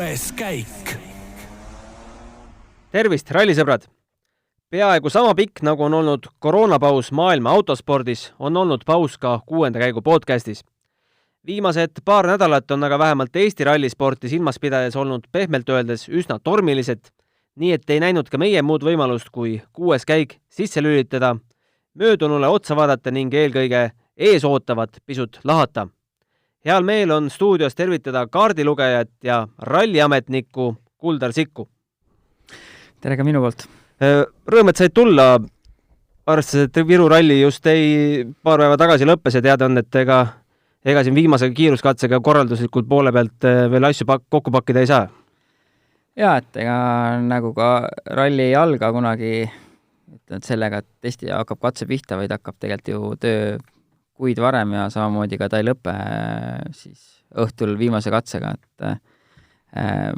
6. käik. Tervist, rallisõbrad! Peaaegu sama pikk, nagu on olnud koroonapaus maailma autospordis, on olnud paus ka 6. käigu podcastis. Viimased paar nädalat on aga vähemalt Eesti rallisporti silmas pidades olnud pehmelt öeldes üsna tormilised, nii et ei näinud ka meie muud võimalust kui 6. käik sisse lülitada, möödunule otsa vaadata ning eelkõige ees ootavat pisut lahata. Heal meel on stuudios tervitada kaardilugejat ja ralliametnikku Kuldar Sikku. Tere ka minu poolt. Rõõm, et said tulla, arvestades, et Viru ralli just paar päeva tagasi lõppes ja teada on, et ega siin viimase kiiruskatsega korralduslikult poole pealt veel asju kokku pakkida ei saa. Jaa, et ega nagu ka ralli ei alga kunagi sellega, et testi hakkab katse pihta, vaid hakkab tegelikult ju töö kuid varem ja samamoodi ka ta ei lõpe siis õhtul viimase katsega, et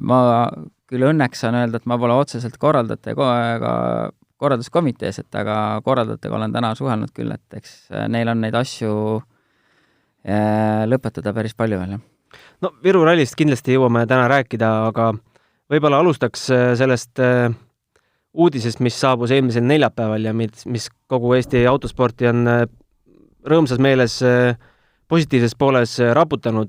ma küll õnneks saan öelda, et ma pole otseselt korralduskomitees, et aga korraldajatega olen täna suhelnud küll, et eks neil on neid asju lõpetada päris palju veel. No Viru rallist kindlasti jõuame täna rääkida, aga võib-olla alustaks sellest uudisest, mis saabus eelmisel neljapäeval ja mis kogu Eesti autosporti on rõõmsas meeles positiivses pooles raputanud.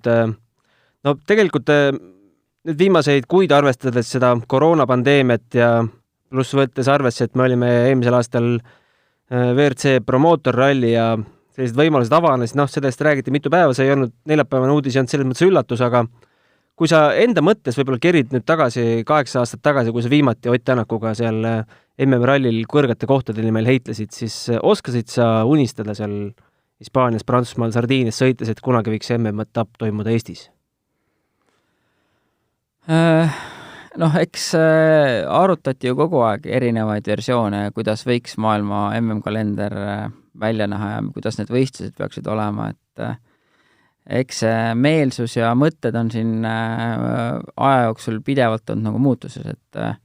No tegelikult nüüd viimaseid kuid arvestades seda koroonapandeemiat ja pluss võttes arvesse, et me olime eelmisel aastal WRC promootorralli ja sellised võimalused avanesid, sellest räägiti mitu päeva, see ei olnud neljapäevane uudis ja on selles mõttes üllatus, aga kui sa enda mõttes võib-olla kerid nüüd tagasi 8 aastat tagasi, kui sa viimati Ott Tänakuga seal MM-rallil kõrgete kohtadel meil heitlesid, siis oskasid sa unistada seal Hispaanias, Prantsusmaal, Sardiinias sõites, et kunagi võiks MM-etapp toimuda Eestis? Eks arutati ju kogu aeg erinevaid versioone, kuidas võiks maailma MM-kalender välja näha ja kuidas need võistlused peaksid olema, et eks meelsus ja mõtted on siin aja jooksul pidevalt olnud nagu muutuses, et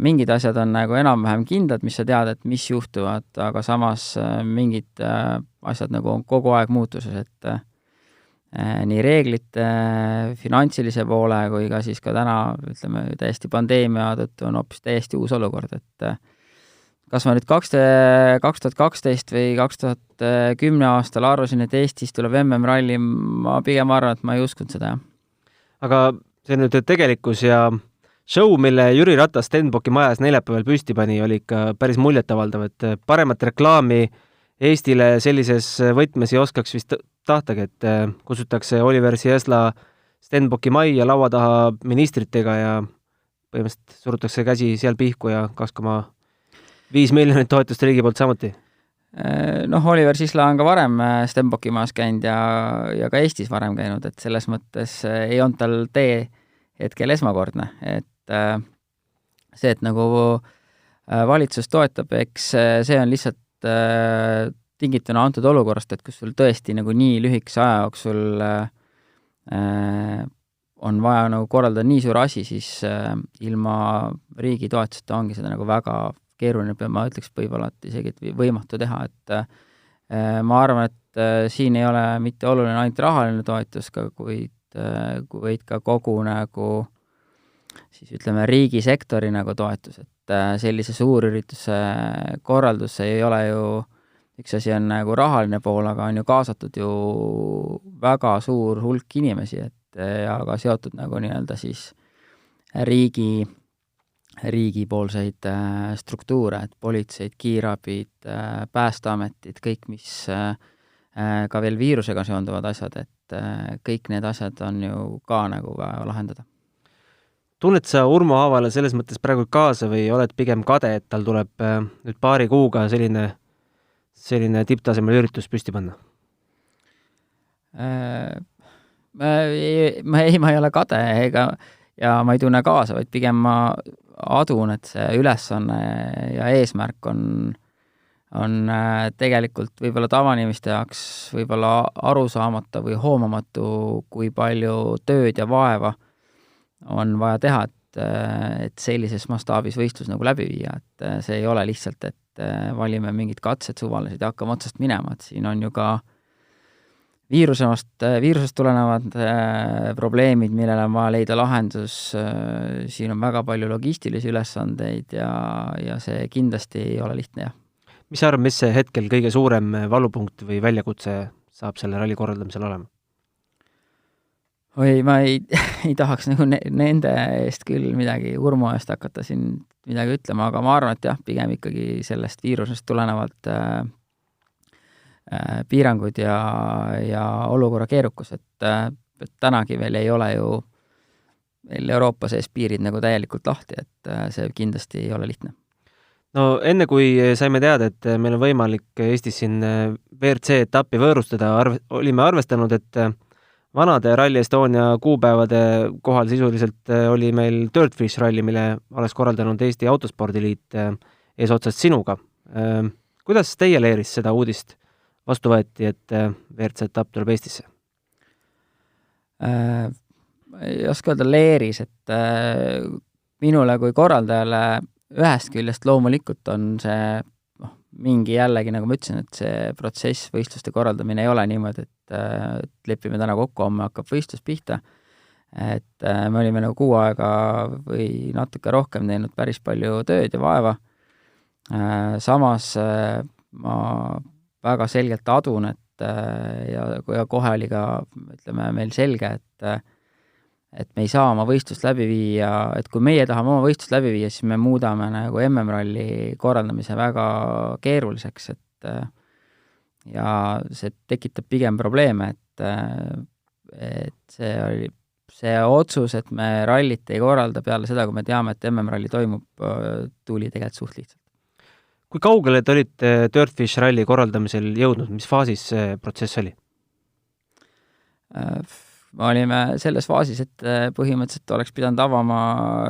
mingid asjad on nagu enam-vähem kindlad, mis sa tead, et mis juhtuvad, aga samas mingid asjad nagu on kogu aeg muutuses, et nii reeglite, finantsilise poole kui ka siis ka täna, ütleme, täiesti pandeemia tõttu on hoopis täiesti uus olukord, et kas ma nüüd 2012 või 2010 aastal arvasin, et Eestis tuleb MM-ralli, ma pigem arvan, et ma ei uskunud seda. Aga see nüüd tegelikkus ja show, mille Jüri Ratas Stenbocki majas neljapäeval püsti pani, oli ikka päris muljetavaldav, et paremat reklaami Eestile sellises võtmes ei oskaks vist tahtagi, et kutsutakse Oliver Siesla Stenbocki majja laua taha ministritega ja põhimõtteliselt surutakse käsi seal pihku ja 2,5 miljonit toetust riigi poolt samuti. Oliver Sisla on ka varem Stenbocki majas käinud ja ka Eestis varem käinud, et selles mõttes ei olnud tal tee hetkel esmakordne, et see, et nagu valitsus toetab, eks see on lihtsalt tingituna antud olukorrast, et kus sul tõesti nagu nii lühikese aja jooksul on vaja nagu korraldada nii suur asi, siis ilma riigi toetuseta ongi seda nagu väga keeruline, ma ütleks võib-olla isegi võimatu teha, et ma arvan, et siin ei ole mitte oluline ainult rahaline toetus, kuid ka kogu nagu siis ütleme riigisektori nagu toetus, et sellise suurürituse korraldus ei ole ju, üks asi on nagu rahaline pool, aga on ju kaasatud ju väga suur hulk inimesi, et ja ka seotud nagu nii-öelda siis riigipoolseid struktuure, et politseid, kiirabid, päästeametid, kõik, mis ka veel viirusega seonduvad asjad, et kõik need asjad on ju ka nagu vaja lahendada. Tunned sa Urmo Haavale selles mõttes praegu kaasa või oled pigem kade, et tal tuleb nüüd paari kuuga selline tipptasemel üritus püsti panna? Ma ei ole kade ja ma ei tunne kaasa, vaid pigem ma adun, et see ülesanne ja eesmärk on tegelikult võib-olla tavanimiste jaoks võib-olla arusaamata või hoomamatu, kui palju tööd ja vaeva on vaja teha, et sellises mastaabis võistlus nagu läbi viia, et see ei ole lihtsalt, et valime mingid katsed suvalised ja hakkame otsast minema, et siin on ju ka Viirusest tulenevad probleemid, millele on vaja leida lahendus, siin on väga palju logistilisi ülesandeid ja see kindlasti ei ole lihtne, jah. Mis sa arvad, mis see hetkel kõige suurem valupunkt või väljakutse saab selle ralli korraldamisel olema? Ma ei tahaks nagu nende eest küll midagi, Urmo eest hakata siin midagi ütlema, aga ma arvan, et jah, pigem ikkagi sellest viirusest tulenevalt piirangud ja olukorra keerukus, et tänagi veel ei ole ju meil Euroopa sees piirid nagu täielikult lahti, et see kindlasti ei ole lihtne. No enne kui saime teada, et meil on võimalik Eestis siin WRC etappi võõrustada, olime arvestanud, et vanade Rally Estonia kuupäevade kohal sisuliselt oli meil Dirtfish ralli, mille oleks korraldanud Eesti Autospordiliit eesotsast sinuga. Kuidas teie leeris seda uudist vastu võeti, et WRC etapp tuleb Eestisse? Ei oska öelda leeris, et minule kui korraldajale ühest küljest loomulikult on see mingi jällegi, nagu ma ütlesin, et see protsess, võistluste korraldamine ei ole niimoodi, et lepime täna kokku, homme hakkab võistlus pihta. Et me olime nagu 6 aega või natuke rohkem teinud päris palju tööd ja vaeva. Samas ma väga selgelt adun, et ja kohe oli ka, ütleme, meil selge, et me ei saa oma võistlust läbi viia, et kui meie tahame oma võistlust läbi viia, siis me muudame nagu MM-ralli korraldamise väga keeruliseks, et ja see tekitab pigem probleeme, et see otsus, et me rallit ei korralda peale seda, kui me teame, et MM-ralli toimub, tuli tegelikult suht lihtsalt. Kui kaugele te olite Dirtfish ralli korraldamisel jõudnud, mis faasis see protsess oli? Me olime selles faasis, et põhimõtteliselt oleks pidanud avama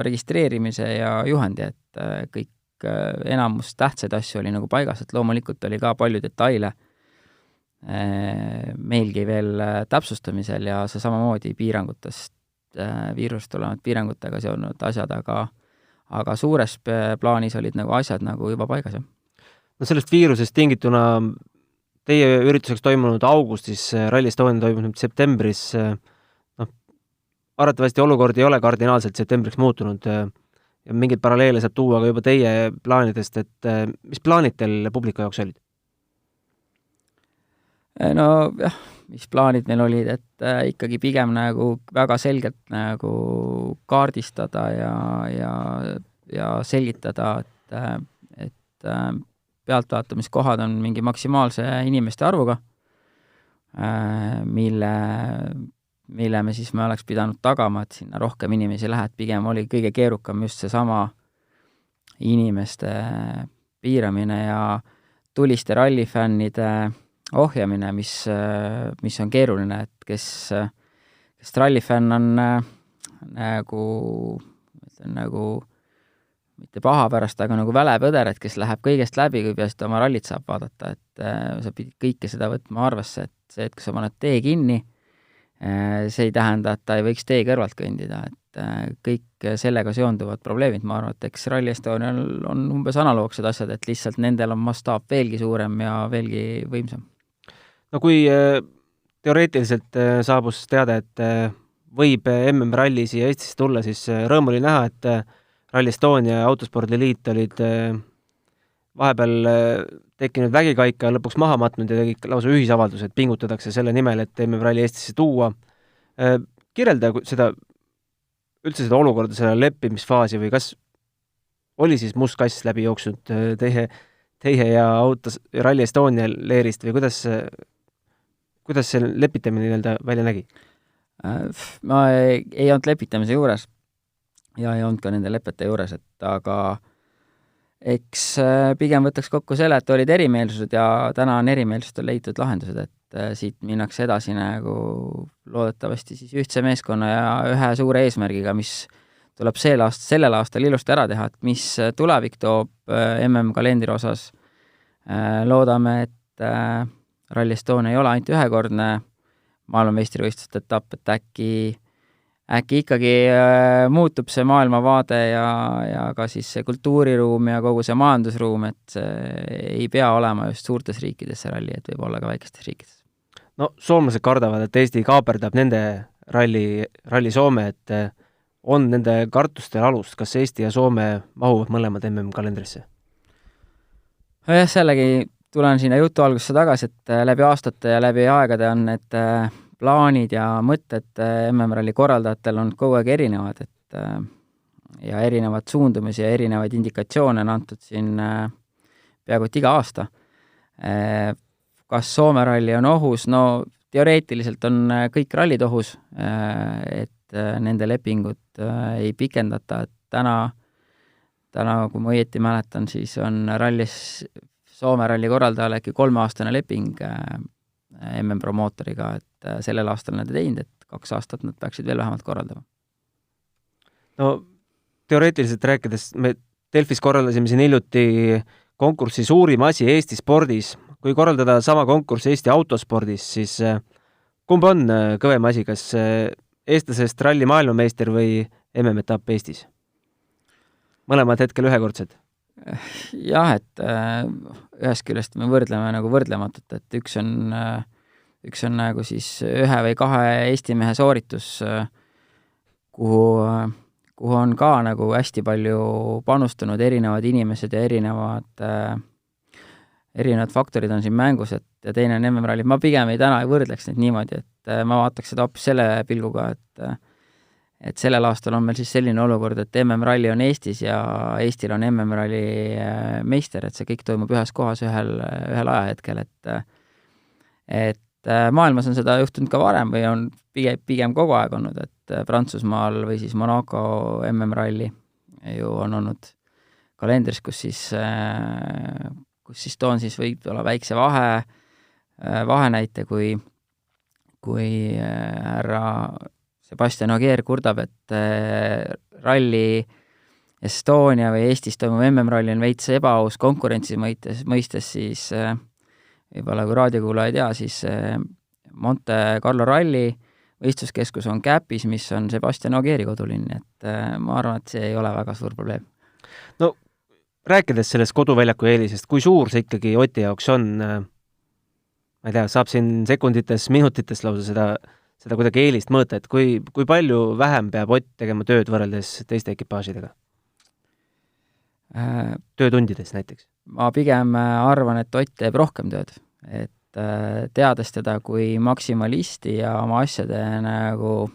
registreerimise ja juhendi, et kõik enamus tähtsaid asju oli nagu paigas, et loomulikult oli ka palju detaile meilgi veel täpsustamisel ja see samamoodi piirangutest, viirusest tulevad piirangutega seonud asjad, aga suures plaanis olid nagu asjad nagu juba paigas. No sellest viirusest tingituna teie ürituseks toimunud augustis, Rally Estonia toimunud septembris, arvatavasti olukord ei ole kardinaalselt septembriks muutunud ja mingeid paralleele saab tuua ka juba teie plaanidest, et mis plaanid teil publiku jaoks olid? No jah, mis plaanid meil olid, et ikkagi pigem nagu väga selgelt nagu kaardistada ja selgitada, et pealtvaatamiskohad on mingi maksimaalse inimeste arvuga, mille me oleks pidanud tagama, et sinna rohkem inimesi lähed, pigem oli kõige keerukam just seesama inimeste piiramine ja tuliste rallifännide ohjamine, mis on keeruline, et kes rallifänn on nagu mitte paha pärast, aga nagu välepõder, et kes läheb kõigest läbi, kui peast oma rallit saab vaadata, et sa pidid kõike seda võtma arvesse, et see, et kui sa paned tee kinni, see ei tähenda, et ta ei võiks tee kõrvalt kõndida, et kõik sellega seonduvad probleemid, ma arvan, et eks Rally Estonial on umbes analoogsed asjad, et lihtsalt nendel on mastaap veelgi suurem ja veelgi võimsam. No kui teoreetiliselt saabus teada, et võib MM-ralli siia Eestisse tulla, siis rõõm oli näha, et Rally Estonia ja Autospordiliit olid vahepeal tekkinud vägikaika ja lõpuks maha matnud ja tegid lausa ühisavaldus, et pingutatakse selle nimel, et MM-ralli Eestisse tuua. Kirjelda üldse seda olukorda, seda leppimisfaasi või kas oli siis must kass läbi jooksnud teie ja Rally Estonia leerist või kuidas see lepitamine nii-öelda välja nägi? Ma ei olnud lepitamise juures ja ei olnud ka nende lepete juures, et aga eks pigem võtaks kokku selle, et olid erimeelsused ja täna on erimeelsustel leitud lahendused, et siit minnakse edasi nagu loodetavasti siis ühtse meeskonna ja ühe suure eesmärgiga, mis tuleb sellel aastal ilusti ära teha, et mis tulevik toob MM-kalendri osas. Loodame, et Rally Estonia ei ole ainult ühekordne maailmameistrivõistluste etapp, et äkki ikkagi muutub see maailmavaade ja ka siis see kultuuriruum ja kogu see majandusruum, et see ei pea olema just suurtes riikides see ralli, et võib olla ka väikestes riikides. No soomlased kardavad, et Eesti kaaperdab nende ralli Soome, et on nende kartustel alust, kas Eesti ja Soome mahuvad mõlemad MM-kalendrisse? Jah, sellegi tulen sinna jutu algusse tagasi, et läbi aastate ja läbi aegade on need plaanid ja mõtted MM-ralli korraldajatel on kogu aeg erinevad, et ja erinevad suundumisi ja erinevaid indikatsioone on antud siin peaaegu et iga aasta. Kas Soome ralli on ohus? No teoreetiliselt on kõik rallid ohus, et nende lepingut ei pikendata, et täna, kui ma õieti mäletan, siis on Soome ralli korraldajale äkki 3-aastane leping MM-promootoriga, et sellel aastal nad ei teinud, et 2 aastat nad peaksid veel vähemalt korraldama. No teoreetiliselt rääkides, me Delfis korraldasime siin hiljuti konkursi suurim asi Eesti spordis. Kui korraldada sama konkurss Eesti autospordis, siis kumb on kõvem asi, kas eestlasest ralli maailmameister või MM-etapp Eestis? Mõlemad hetkel ühekordsed. Jah, et ühest küljest me võrdleme nagu võrdlematut, et üks on nagu siis 1 või 2 Eesti mehe sooritus, kuhu on ka nagu hästi palju panustunud erinevad inimesed ja erinevad faktorid on siin mängus, ja teine on MM-ralli. Ma pigem täna ei võrdleks neid niimoodi, et ma vaataks seda hoopis selle pilguga, et sellel aastal on meil siis selline olukord, et MM-ralli on Eestis ja Eestil on MM-ralli meister, et see kõik toimub ühes kohas ühel ajahetkel, et maailmas on seda juhtunud ka varem või on pigem kogu aeg olnud, et Prantsusmaal või siis Monaco MM-ralli ju on olnud kalendris, kus siis toon siis võib olla väikse vahenäite, kui härra Sebastian Ogier kurdab, et ralli Estonia või Eestis toimuv MM-ralli on veits ebaaus konkurentsi mõistes, siis võib-olla kui raadiokuulaja ei tea, siis Monte Carlo ralli võistluskeskus on Käpis, mis on Sebastian Ogieri kodulinn, et ma arvan, et see ei ole väga suur probleem. No rääkides sellest koduväljaku eelisest, kui suur see ikkagi Oti jaoks on, ma ei tea, saab siin sekundites, minutites lausa seda kuidagi eelist mõõta, et kui palju vähem peab Ott tegema tööd võrreldes teiste ekipaažidega? Töötundides näiteks? Ma pigem arvan, et Ott teeb rohkem tööd, et teades teda kui maksimalisti ja oma asjade nagu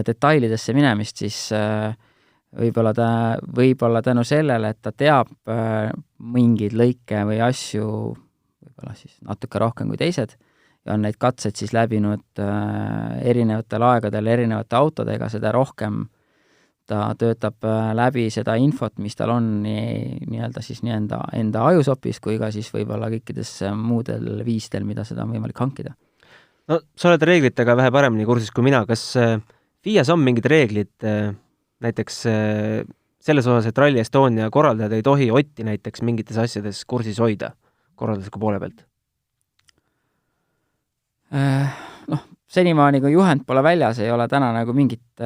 detailidesse minemist, siis võib-olla tänu sellele, et ta teab mingeid lõike või asju võib-olla siis natuke rohkem kui teised ja on neid katseid siis läbinud erinevatel aegadel erinevate autodega, seda rohkem ta töötab läbi seda infot, mis tal on nii-öelda siis enda ajusopis kui ka siis võib-olla kõikides muudel viistel, mida seda on võimalik hankida. No sa oled reeglitega vähe paremini kursis kui mina, kas FIAs on mingid reeglid näiteks selles osas, et Rally Estonia korraldajad ei tohi Otti näiteks mingites asjades kursis hoida korraldusliku poole pealt? Senimaani, kui juhend pole väljas, ei ole täna nagu mingit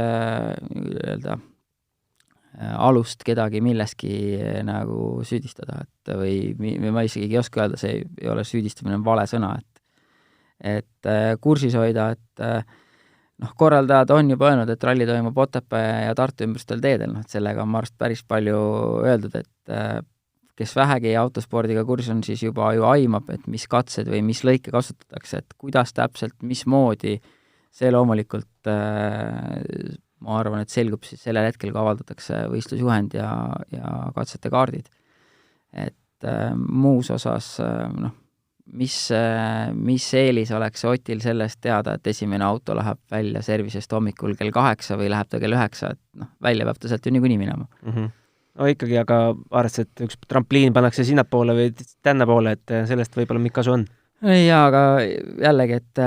alust kedagi milleski nagu süüdistada, et või ma isegi ei oska öelda, see ei ole süüdistamine, on vale sõna, et kursis hoida, et korraldajad on juba öelnud, et ralli toimub Otepää ja Tartu ümbrustel teedel, et sellega on ma arvast päris palju öeldud, et kes vähegi autospordiga kursis on, siis juba ju aimab, et mis katsed või mis lõike kasutatakse, et kuidas täpselt, mismoodi, see loomulikult ma arvan, et selgub siis sellel hetkel, kui avaldatakse võistlusjuhend ja katsete kaardid. Et muus osas, mis eelis oleks Otil sellest teada, et esimene auto läheb välja servisest hommikul kell 8 või läheb ta kell 9, et välja peab ta sealt ju niikuinii minema. No ikkagi, aga arvestades, et üks trampliin pannakse sinnapoole või tänna poole, et sellest võib-olla mingi kasu on? Jaa, aga jällegi, et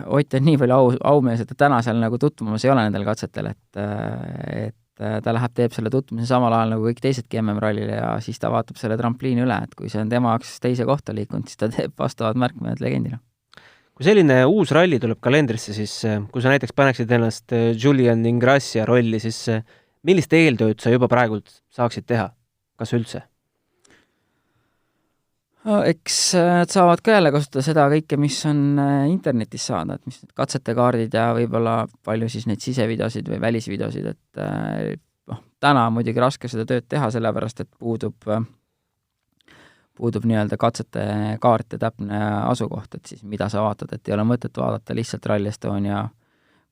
Ott on nii palju aumees, et ta täna seal nagu tutvumas ei ole nendel katsetel, et ta läheb, teeb selle tutvumise samal ajal nagu kõik teisedki MM-rallile ja siis ta vaatab selle trampliini üle, et kui see on tema jaoks teise kohta liikunud, siis ta teeb vastavad märkmed legendile. Kui selline uus ralli tuleb kalendrisse, siis kui sa näiteks paneksid ennast Julian Ingrassia rolli, siis millist eeltööd sa juba praegult saaksid teha? Kas üldse? Eks nad saavad ka jälle kasutada seda kõike, mis on internetis saada, et mis need katsetekaardid ja võib-olla palju siis neid sisevideosid või välisvideosid, et täna on muidugi raske seda tööd teha, sellepärast et puudub nii-öelda katsete kaart ja täpne asukoht, et siis mida sa vaatad, et ei ole mõtet vaadata lihtsalt Rally Estonia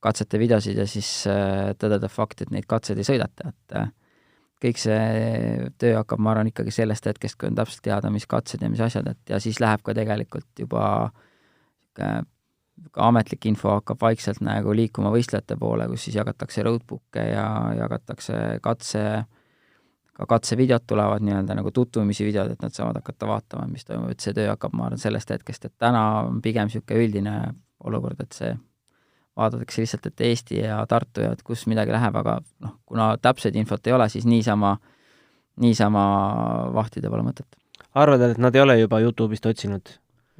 katsete videosid ja siis tõdeda fakt, et neid katseid ei sõidata, et kõik see töö hakkab, ma arvan, ikkagi sellest hetkest, kui on täpselt teada, mis katsed ja mis asjad, et ja siis läheb ka tegelikult juba ka ametlik info hakkab vaikselt nagu liikuma võistlejate poole, kus siis jagatakse roadbook'e ja jagatakse ka katsevideod tulevad nii-öelda nagu tutvumise videod, et nad saavad hakata vaatama, mis toimub, et see töö hakkab, ma arvan, sellest hetkest, et täna on pigem niisugune üldine olukord, et see vaadatakse lihtsalt, et Eesti ja Tartu ja et kus midagi läheb, aga kuna täpseid infot ei ole, siis niisama vahtida pole mõtet. Arvad, et nad ei ole juba YouTube'ist otsinud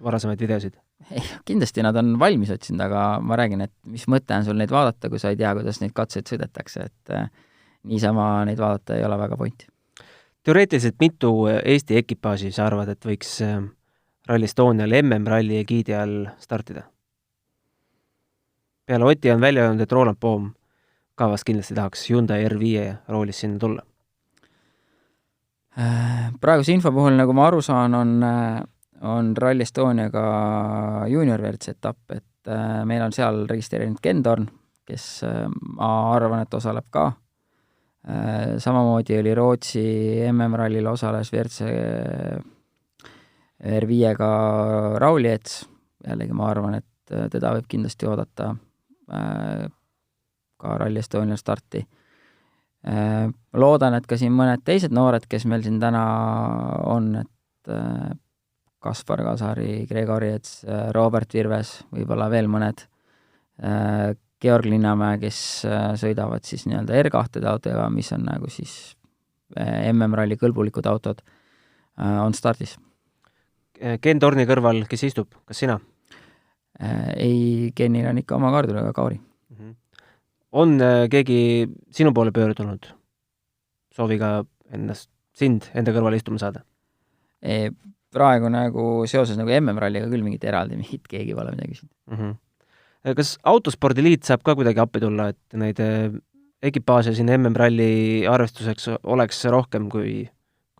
varasemaid videosid? Ei, kindlasti nad on valmis otsinud, aga ma räägin, et mis mõte on sul neid vaadata, kui sa ei tea, kuidas neid katseid sõidetakse, et niisama neid vaadata ei ole väga pointi. Teoreetiliselt mitu Eesti ekipaaži sa arvad, et võiks Rally Estonial MM-ralli egiidi all startida? Peale Oti on välja öelnud, et Roland Poom ka vast kindlasti tahaks Hyundai R5 roolis sinna tulla. Praeguse info puhul, nagu ma aru saan, on Rally Estoniaga junior-WRC etapp, et meil on seal registreerinud Ken Torn, kes ma arvan, et osaleb ka. Samamoodi oli Rootsi MM-rallil osales WRC R5-ga Rauli Ets, jällegi ma arvan, et teda võib kindlasti oodata ka Rally Estonial starti. Loodan, et ka siin mõned teised noored, kes meil siin täna on, et Kaspar Kasari, Gregor Jets, Robert Virves, võib-olla veel mõned, Georg Linnamäe, kes sõidavad siis nii-öelda R2 autoga, mis on nagu siis MM-ralli kõlbulikud autod, on stardis. Ken Torni kõrval, kes istub, kas sina? Ei, Kenil on ikka oma kaardulega Kauri. On keegi sinu poole pöördunud sooviga sind enda kõrvale istuma saada? Praegu nagu seoses nagu MM-ralliga küll mingit eraldi mingit keegi pole midagi küsinud. Kas Autospordiliit saab ka kuidagi appi tulla, et neid ekipaaže siin MM-ralli arvestuseks oleks rohkem kui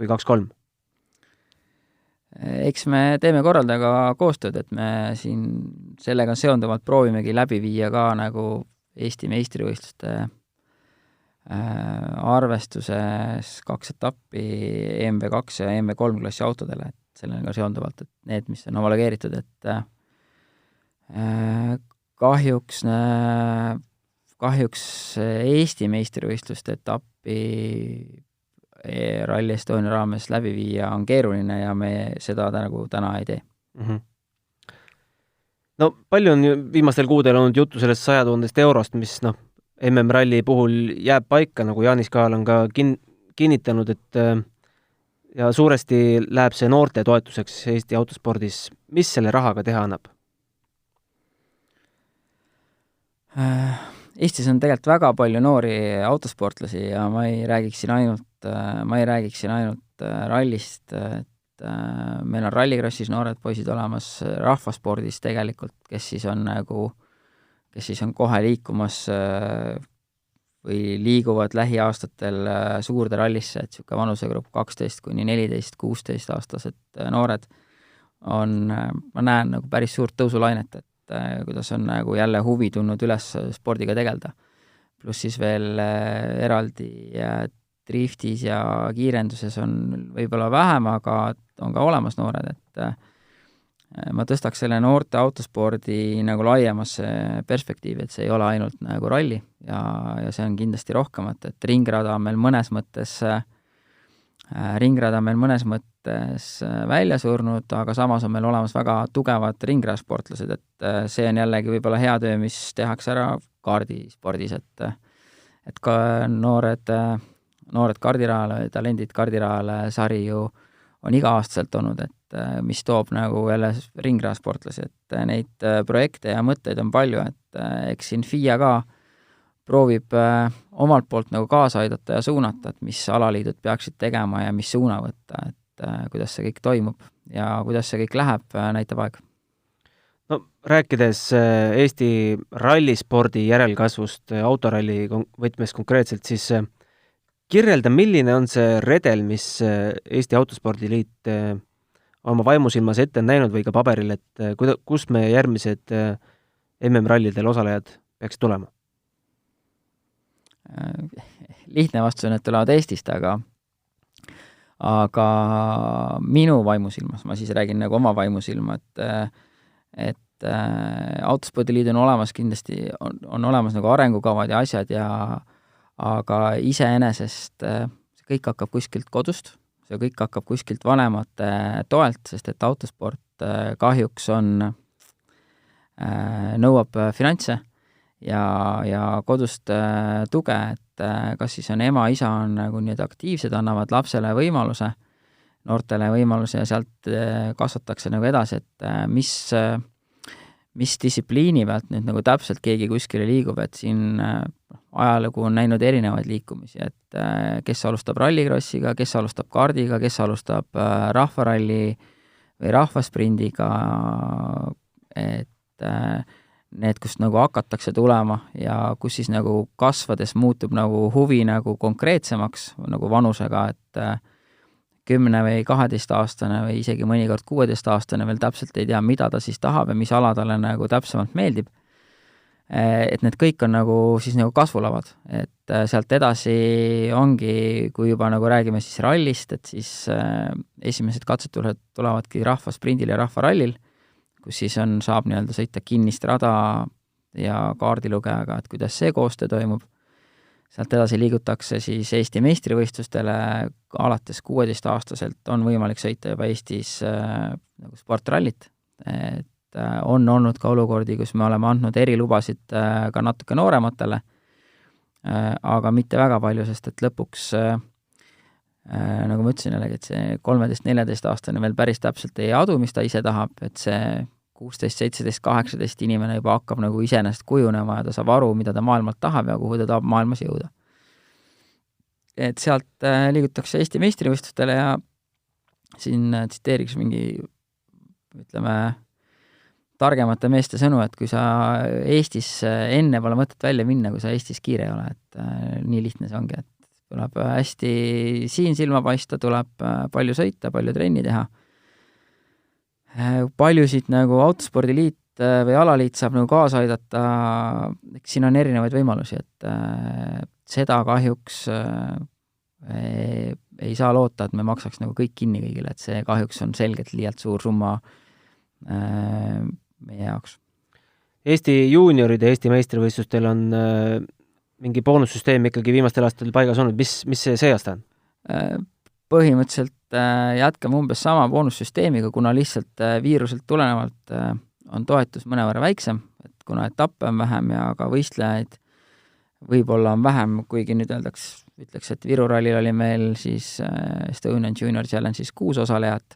2-3? Eks me teeme korraldajaga koostööd, et me siin sellega seonduvalt proovimegi läbi viia ka nagu Eesti meistrivõistluste arvestuses 2 etappi EMV2 ja EMV3 klassi autodele, et sellega seonduvalt, et need, mis on homologeeritud, et kahjuks Eesti meistrivõistluste etappi Rally Estonia raames läbi viia on keeruline ja me seda nagu täna ei tee. No palju on viimastel kuudel olnud juttu sellest 100 000 eurost, mis MM-ralli puhul jääb paika, nagu Jaanis Kaal on ka kinnitanud, et ja suuresti läheb see noorte toetuseks Eesti autospordis. Mis selle rahaga teha annab? Eestis on tegelikult väga palju noori autosportlasi ja ma ei räägiks siin ainult rallist, et meil on rallikrossis noored poisid olemas, rahvaspordis tegelikult, kes siis on kohe liikumas või liiguvad lähiaastatel suurde rallisse, et niisugune vanusegrupp 12 kuni 14-16 aastased noored on, ma näen nagu päris suurt tõusulainet, et kuidas on nagu jälle huvi tulnud üles spordiga tegelda. Pluss siis veel eraldi driftis ja kiirenduses on võib-olla vähem, aga on ka olemas noored, et ma tõstaks selle noorte autospordi nagu laiemasse perspektiivi, et see ei ole ainult nagu ralli ja see on kindlasti rohkemat, et ringrada on meil mõnes mõttes välja surnud, aga samas on meil olemas väga tugevad ringrasportlased, et see on jällegi võib-olla hea töö, mis tehakse ära kaardispordis, et ka noored kardirajale, talendid kardirajale sari ju on iga-aastaselt olnud, et mis toob nagu jälle ringrasportlasi, et neid projekte ja mõtteid on palju, et eks siin FIA ka proovib omalt poolt nagu kaasa aidata ja suunata, et mis alaliidud peaksid tegema ja mis suuna võtta, et kuidas see kõik toimub ja kuidas see kõik läheb, näitab aeg. No rääkides Eesti rallispordi järelkasvust autoralli võtmes konkreetselt, siis kirjelda, milline on see redel, mis Eesti Autospordiliit oma vaimusilmas ette on näinud või ka paberil, et kus me järgmised MM-rallidel osalejad peaks tulema? Lihtne vastus on, et tulevad Eestist, aga minu vaimusilmas, ma siis räägin nagu oma vaimusilma, et Autospordiliidul on olemas kindlasti, on olemas nagu arengukavad ja asjad aga iseenesest see kõik hakkab kuskilt kodust, see kõik hakkab kuskilt vanemate toelt, sest et autosport kahjuks nõuab finantse ja kodust tuge, et kas siis on ema, isa on nagu nii aktiivsed, annavad lapsele võimaluse, noortele võimaluse ja sealt kasvatakse nagu edasi, et mis distsipliini pealt nüüd nagu täpselt keegi kuskile liigub, et siin ajalugu on näinud erinevaid liikumisi, et kes alustab rallikrossiga, kes alustab kardiga, kes alustab rahvaralli või rahvasprindiga, et need, kust nagu hakatakse tulema ja kus siis nagu kasvades muutub nagu huvi nagu konkreetsemaks nagu vanusega, et 10 või 12-aastane või isegi mõnikord 16-aastane veel täpselt ei tea, mida ta siis tahab ja mis ala talle nagu täpsemalt meeldib. Et need kõik on nagu siis nagu kasvulavad, et sealt edasi ongi, kui juba nagu räägime siis rallist, et siis esimesed katsetused tulevadki rahvasprindil ja rahvarallil, kus siis saab nii-öelda sõita kinnist rada ja kaardilugejaga, et kuidas see koostöö toimub. Sealt edasi liigutakse siis Eesti meistrivõistlustele, alates 16-aastaselt on võimalik sõita juba Eestis nagu sportrallit, et on olnud ka olukordi, kus me oleme andnud erilubasid ka natuke noorematele, aga mitte väga palju, sest et lõpuks, nagu ma ütlesin jällegi, et see 13-14-aastane veel päris täpselt ei adu, mis ta ise tahab, et see 16, 17, 18 inimene juba hakkab nagu iseenesest kujunema ja ta saab aru, mida ta maailmalt tahab ja kuhu ta tahab maailmas jõuda. Et sealt liigutakse Eesti meistrivõistlustele ja siin tsiteeriks mingi, ütleme, targemate meeste sõnu, et kui sa Eestis enne pole mõtet välja minna, kui sa Eestis kiire ei ole, et nii lihtne see ongi, et tuleb hästi siin silma paista, tuleb palju sõita, palju trenni teha. Paljusid nagu Autospordiliit või alaliit saab nagu kaasa aidata, eks siin on erinevaid võimalusi, et seda kahjuks ei saa loota, et me maksaks nagu kõik kinni kõigile, et see kahjuks on selgelt liialt suur summa meie jaoks. Eesti juunioride Eesti meistrivõistlustel on mingi boonussüsteem ikkagi viimastel aastatel paigas olnud, mis see aasta on? Põhimõtteliselt jätkame umbes sama boonussüsteemiga, kuna lihtsalt viiruselt tulenevalt on toetus mõnevõrra väiksem, et kuna etappe on vähem ja ka võistlejaid võib-olla on vähem, kuigi nüüd ütleks, et Viru rallil oli meil siis Estonian Junior Challenge siis 6 osalejat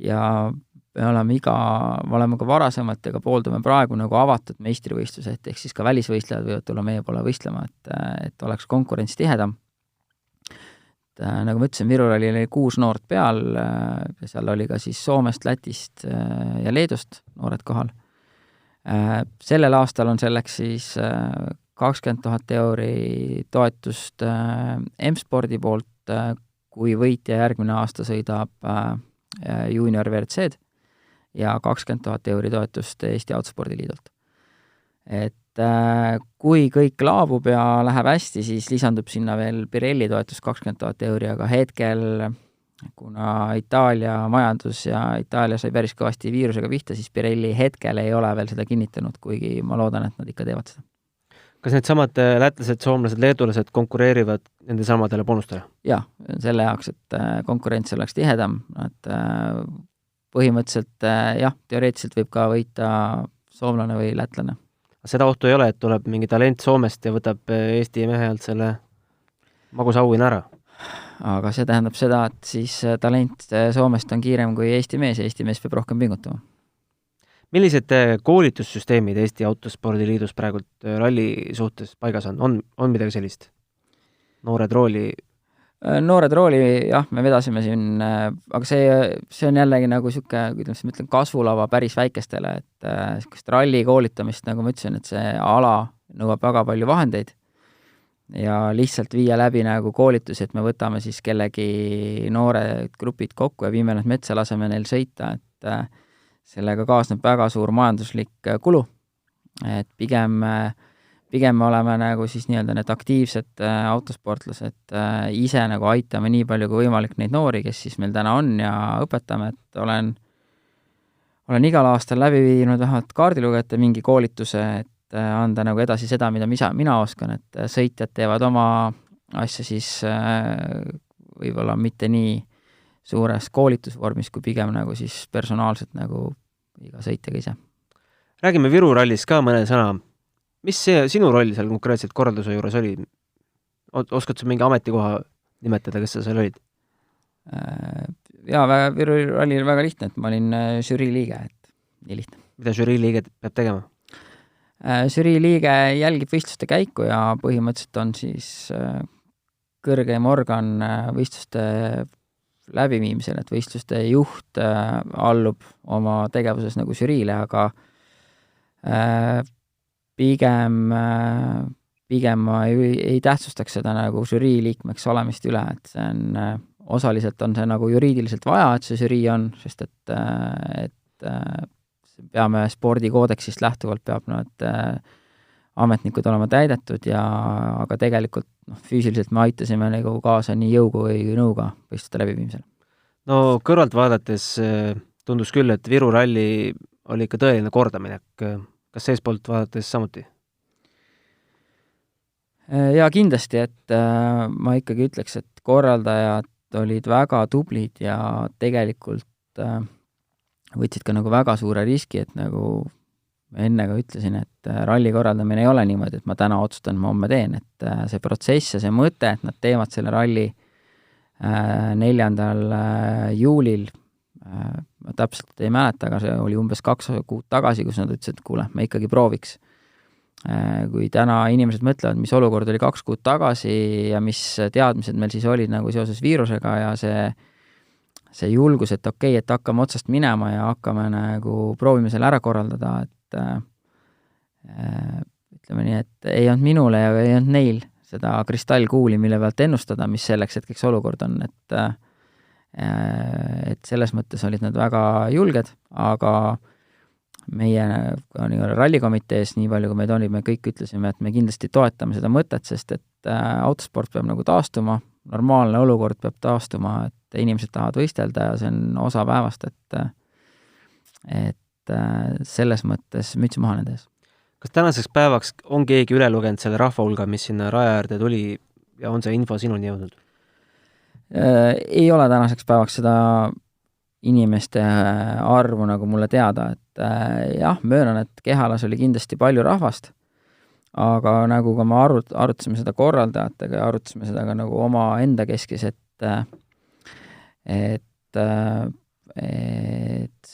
ja me oleme ka varasemalt ja ka pooldume praegu nagu avatud meistrivõistlused, ehk siis ka välisvõistlejad võivad tulla meie poole võistlema, et oleks konkurents tihedam. Nagu ma ütlesin, Viru rallil oli 6 noort peal, seal oli ka siis Soomest, Lätist ja Leedust noored kohal. Sellel aastal on selleks siis 20 000 euri toetust M-spordi poolt, kui võitja järgmine aasta sõidab juunior WRC-d ja 20 000 euri toetust Eesti Autospordiliidult. Et kui kõik laabub ja läheb hästi, siis lisandub sinna veel Pirelli toetus 20 000 euri, aga hetkel, kuna Itaalia majandus ja Itaalia sai päris kõvasti viirusega pihta, siis Pirelli hetkel ei ole veel seda kinnitanud, kuigi ma loodan, et nad ikka teevad seda. Kas need samad lätlased, soomlased, leedulased konkureerivad nende samadele boonustele? Jah, selle jaoks, et konkurents oleks tihedam, et põhimõtteliselt jah, teoreetiliselt võib ka võita soomlane või lätlane. Seda ohtu ei ole, et tuleb mingi talent Soomest ja võtab Eesti mehe alt selle magusa auhinna ära? Aga see tähendab seda, et siis talent Soomest on kiirem kui Eesti mees ja Eesti mees peab rohkem pingutama. Millised koolitussüsteemid Eesti Autospordiliidus praegult ralli suhtes paigas on? On midagi sellist? Noored rooli Noored rooli, jah, me vedasime siin, aga see on jällegi nagu sihuke, kuidas ma ütlen, kasvulava päris väikestele, et sihukest ralli koolitamist, nagu ma ütlesin, et see ala nõuab väga palju vahendeid ja lihtsalt viia läbi nagu koolitusi, et me võtame siis kellegi noored grupid kokku ja viime nad metsa, laseme neil sõita, et sellega kaasneb väga suur majanduslik kulu, et pigem me oleme nagu siis nii-öelda need aktiivsed autosportlased ise nagu aitame nii palju kui võimalik neid noori, kes siis meil täna on ja õpetame, et olen igal aastal läbi viinud vähemalt kaardilugejate mingi koolituse, et anda nagu edasi seda, mida mina oskan, et sõitjad teevad oma asja siis võib-olla mitte nii suures koolitusvormis, kui pigem nagu siis personaalselt nagu iga sõitjaga ise. Räägime Viru rallis ka mõne sõna. Mis see sinu roll seal konkreetselt korralduse juures oli? Oskad sa mingi ametikoha nimetada, kes sa seal olid? Jaa, Viru ralli oli väga lihtne, et ma olin žürii liige, et nii lihtne. Mida žürii liige peab tegema? Žürii liige jälgib võistluste käiku ja põhimõtteliselt on siis kõrgeim organ võistluste läbiviimisel, et võistluste juht allub oma tegevuses nagu žüriile, aga pigem ma ei tähtsustaks seda nagu žürii liikmeks olemist üle, et see on, osaliselt on see nagu juriidiliselt vaja, et see žürii on, sest et peame spordikoodeksist lähtuvalt peab nad ametnikud olema täidetud aga tegelikult füüsiliselt me aitasime nagu kaasa nii jõu kui nõuga võistluste läbiviimisel. No kõrvalt vaadates tundus küll, et Viru ralli oli ikka tõeline kordaminek. Kas seespoolt vaadates samuti? Ja kindlasti, et ma ikkagi ütleks, et korraldajad olid väga tublid ja tegelikult võtsid ka nagu väga suure riski, et nagu enne ka ütlesin, et ralli korraldamine ei ole niimoodi, et ma täna otsustan, ma homme teen, et see protsess ja see mõte, et nad teevad selle ralli 4. juulil, ma täpselt ei mäleta, aga see oli umbes 2 kuud tagasi, kus nad ütlesid, et kuule, me ikkagi prooviks. Kui täna inimesed mõtlevad, mis olukord oli 2 kuud tagasi ja mis teadmised meil siis olid nagu seoses viirusega ja see julgus, et okei, et hakkame otsast minema ja hakkame nagu proovime selle ära korraldada, et ütleme nii, et ei olnud minule ja ei olnud neil seda kristallkuuli, mille pealt ennustada, mis selleks hetkeks olukord on, et selles mõttes olid nad väga julged, aga meie rallikomitees, nii palju kui meid oli, me kõik ütlesime, et me kindlasti toetame seda mõtet, sest et autosport peab nagu taastuma, normaalne olukord peab taastuma, et inimesed tahavad võistelda ja see on osa päevast, et selles mõttes müts maha nende ees. Kas tänaseks päevaks on keegi üle lugenud selle rahva hulga, mis sinna raja äärde tuli ja on see info sinuni jõudnud? Ei ole tänaseks päevaks seda inimeste arvu nagu mulle teada, et jah, möönan, et Kehalas oli kindlasti palju rahvast, aga nagu ka me arutasime seda korraldajatega ja arutasime seda ka nagu oma enda keskis, et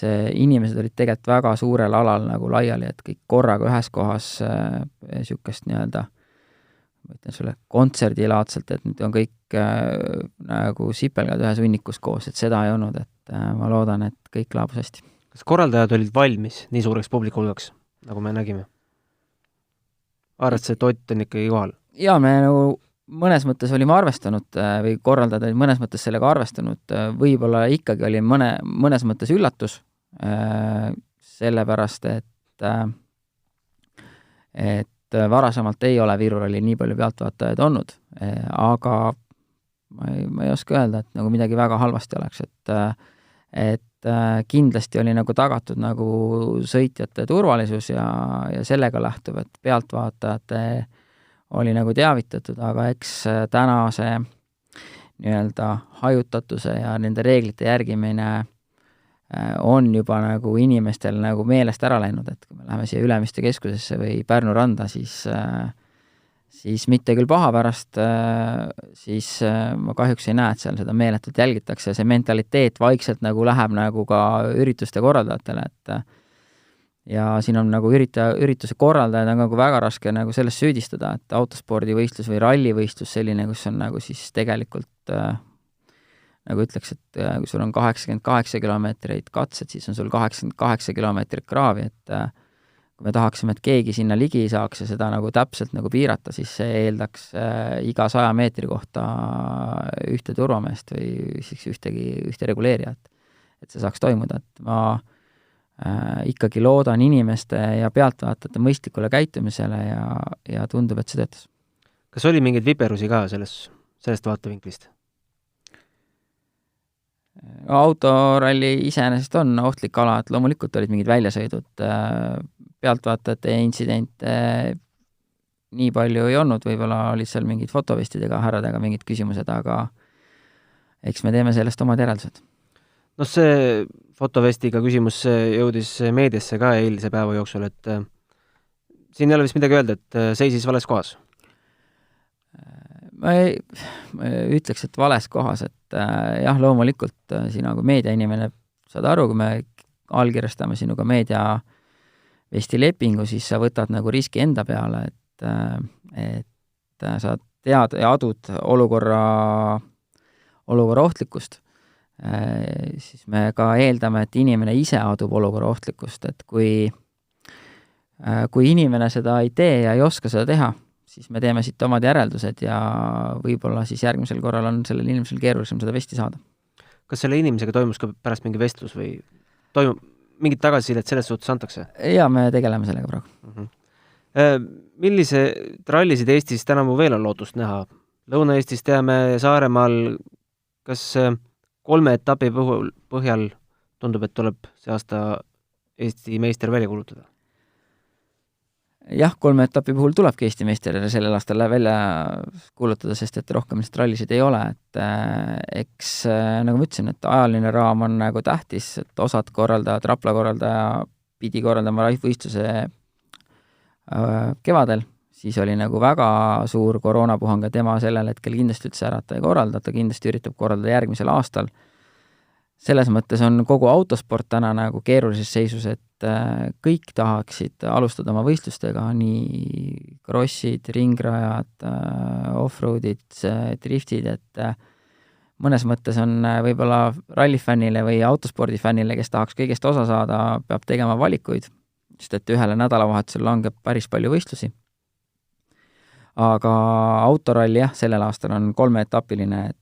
see inimesed olid tegelikult väga suurel alal nagu laiali, et kõik korraga ühes kohas niisugust nii-öelda ma ütlen sulle kontserdilaadselt, et nüüd on kõik nagu sipelgad ühes hunnikus koos, et seda ei olnud, et ma loodan, et kõik laabus hästi. Kas korraldajad olid valmis nii suureks publiku hulgaks, nagu me nägime? Arvates, et Ott on ikkagi kohal? Jaa, me nagu mõnes mõttes olime arvestanud või korraldajad olid mõnes mõttes sellega arvestanud, võib-olla ikkagi oli mõnes mõttes üllatus, sellepärast, et varasemalt ei ole Viru ralli nii palju pealtvaatajaid olnud, aga ma ei oska öelda, et nagu midagi väga halvasti oleks, et kindlasti oli nagu tagatud nagu sõitjate turvalisus ja sellega lähtuv, et pealtvaatajate oli nagu teavitatud, aga eks tänase nii-öelda hajutatuse ja nende reeglite järgimine on juba nagu inimestel nagu meelest ära läinud, et kui me läheme siia Ülemiste keskusesse või Pärnu randa, siis mitte küll paha pärast, siis ma kahjuks ei näe, et seal seda meeletult jälgitakse, see mentaliteet vaikselt nagu läheb nagu ka ürituste korraldajatele, et ja siin on nagu ürituse korraldajad on nagu väga raske nagu sellest süüdistada, et autospordivõistlus või rallivõistlus selline, kus on nagu siis tegelikult nagu ütleks, et kui sul on 88 kilomeetreid katsed, siis on sul 88 kilomeetrit kraavi, et kui me tahaksime, et keegi sinna ligi saaks ja seda nagu täpselt nagu piirata, siis see eeldaks iga 100 meetri kohta ühte turvameest või siis ühte reguleerijat, et see saaks toimuda, et ma ikkagi loodan inimeste ja pealtvaatajate mõistlikule käitumisele ja tundub, et see töötas. Kas oli mingeid viperusi ka sellest vaatevinklist? Autoralli iseenesest on ohtlik ala, et loomulikult olid mingid väljasõidud, pealtvaatajate intsidente nii palju ei olnud, võib-olla olid seal mingid fotovestidega, härradega mingid küsimused, aga eks me teeme sellest omad järeldused. No see fotovestiga küsimus jõudis meediasse ka eilse päeva jooksul, et siin ei ole vist midagi öelda, et seisis vales kohas? Ma ütleks, et vales kohas, et jah, loomulikult sina kui meediainimene saad aru, kui me allkirjastame sinuga meediavesti lepingu, siis sa võtad nagu riski enda peale, et sa tead ja adud olukorra ohtlikkust. Siis me ka eeldame, et inimene ise adub olukorra ohtlikkust, et kui inimene seda ei tee ja ei oska seda teha, siis me teeme siit omad järeldused ja võib-olla siis järgmisel korral on sellel inimesel keerulisem seda vesti saada. Kas selle inimesega toimus ka pärast mingi vestlus või toimub mingit tagasisidet selles suhtes antakse? Ja me tegeleme sellega praegu. Millised rallisid Eestis tänavu veel on lootust näha? Lõuna-Eestis teame Saaremaal, kas 3 etapi põhjal tundub, et tuleb see aasta Eesti meister välja kuulutada? Jah, 3 etapi puhul tulebki Eesti meister sellel aastal välja kuulutada, sest et rohkem lihtsalt rallisid ei ole, et eks nagu ma ütlesin, et ajaline raam on nagu tähtis, et osad korraldajad, Rapla korraldaja pidi korraldama võistluse kevadel, siis oli nagu väga suur koroonapuhang ja tema sellel hetkel kindlasti üldse ära ei korralda, ta kindlasti üritab korraldada järgmisel aastal. Selles mõttes on kogu autosport täna nagu keerulises seisus, et kõik tahaksid alustada oma võistlustega, nii crossid, ringrajad, offroadid, driftid, et mõnes mõttes on võib-olla rallifännile või autospordifännile, kes tahaks kõigest osa saada, peab tegema valikuid, sest et ühele nädalavahetusel langeb päris palju võistlusi. Aga autoralli jah, sellel aastal on 3-etapiline, et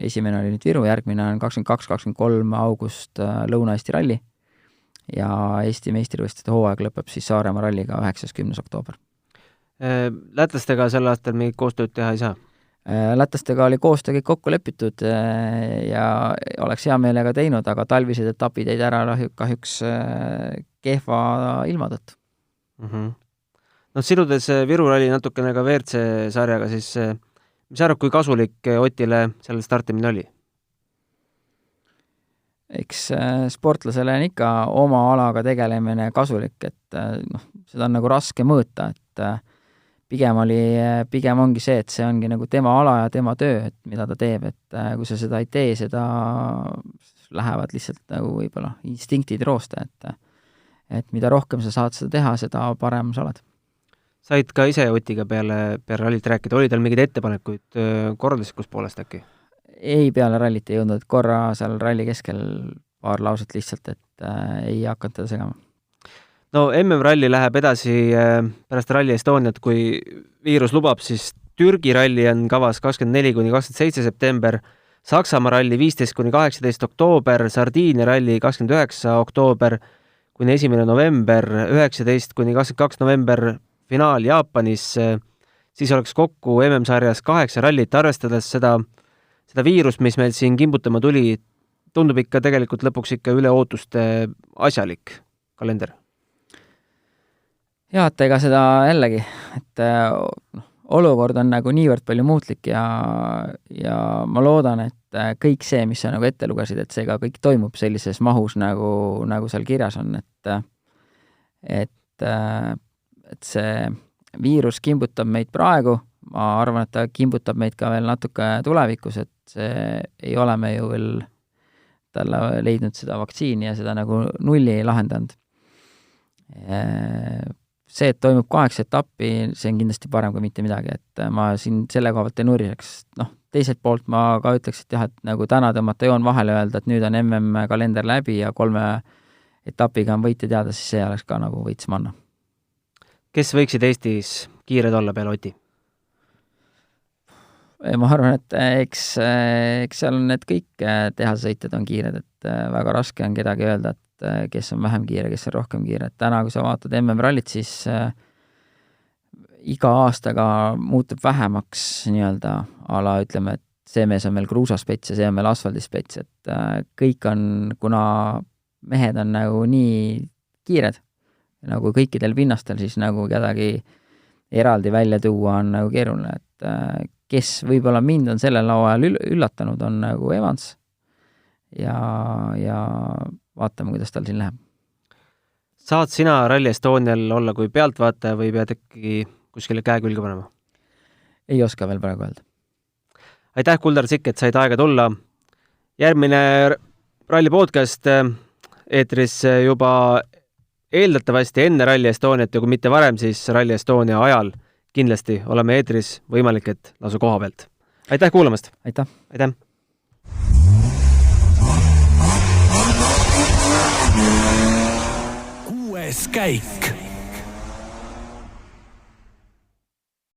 esimene oli nüüd Viru, järgmine on 22-23 august Lõuna-Eesti ralli ja Eesti meistrivõistluste hooaeg lõpeb siis Saaremaa ralliga 9-10 oktoober. Lätlastega sel aastal mingit koostööd teha ei saa? Lätlastega oli koostöö kõik kokku lepitud ja oleks hea meelega teinud, aga talvised etapid jäid ära kahjuks kehva ilma tõttu. Sidudes Viru ralli natukene ka WRC sarjaga, siis mis arvab, kui kasulik Otile sellel startimine oli? Eks sportlasele on ikka oma alaga tegelemine kasulik, et seda on nagu raske mõõta, et pigem ongi see, et see ongi nagu tema ala ja tema töö, et mida ta teeb, et kui sa seda ei tee, seda lähevad lihtsalt nagu võib-olla instinktid roosta, et mida rohkem sa saad seda teha, seda parem sa oled. Said ka ise Otiga peale rallit rääkida, oli tal mingeid ettepanekuid korralduslikust poolest äkki? Ei, peale rallit ei jõudnud, korra seal ralli keskel paar lauset lihtsalt, et ei hakanud teda segama. No MM-ralli läheb edasi pärast Rally Estoniat, kui viirus lubab, siis Türgi ralli on kavas 24-27 september, Saksamaa ralli 15-18 oktoober, Sardiinia ralli 29 oktoober kuni 1. november, 19-22 november finaal Jaapanis, siis oleks kokku MM-sarjas 8 rallit, arvestades seda viirust, mis meil siin kimbutama tuli, tundub ikka tegelikult lõpuks ikka üle ootuste asjalik kalender. Jaa, et ega seda jällegi, et olukord on nagu niivõrd palju muutlik ja ma loodan, et kõik see, mis sa nagu ette lugesid, et see ka kõik toimub sellises mahus, nagu seal kirjas on, et see viirus kimbutab meid praegu, ma arvan, et ta kimbutab meid ka veel natuke tulevikus, et see ei ole me ju veel talle leidnud seda vaktsiini ja seda nagu nulli ei lahendanud. See, et toimub 8 etappi, see on kindlasti parem kui mitte midagi, et ma siin selle koha pealt ei nuriseks, teiselt poolt ma ka ütleks, et jah, et nagu täna tõmmata joon vahele öelda, et nüüd on MM-kalender läbi ja 3 etapiga on võitja teada, siis see oleks ka nagu võits manna. Kes võiksid Eestis kiired olla peale Oti? Ma arvan, et eks seal on need kõik tehasesõitjad on kiired, et väga raske on kedagi öelda, et kes on vähem kiire, kes on rohkem kiire. Et täna, kui sa vaatad MM-rallit, siis iga aastaga muutub vähemaks nii-öelda ala, ütleme, et see mees on meil kruusaspets ja see on meil asfaldispets, et kõik on, kuna mehed on nagu nii kiired, nagu kõikidel pinnastel, siis nagu kedagi eraldi välja tuua on nagu keeruline, et kes võib-olla mind on sellel ajal üllatanud, on nagu Evans ja vaatame, kuidas tal siin läheb. Saad sina Rally Estonial olla kui pealtvaataja või pead ikkagi kuskile käe külge panema? Ei oska veel praegu öelda. Aitäh, Kuldar Sikk, et said aega tulla. Järgmine Rally podcast eetris juba eeldatavasti enne Rally Estoniat ja kui mitte varem, siis Rally Estonia ajal kindlasti oleme eetris, võimalik, et lasu koha pealt. Aitäh kuulamast! Aitäh! Aitäh! Kuues käik.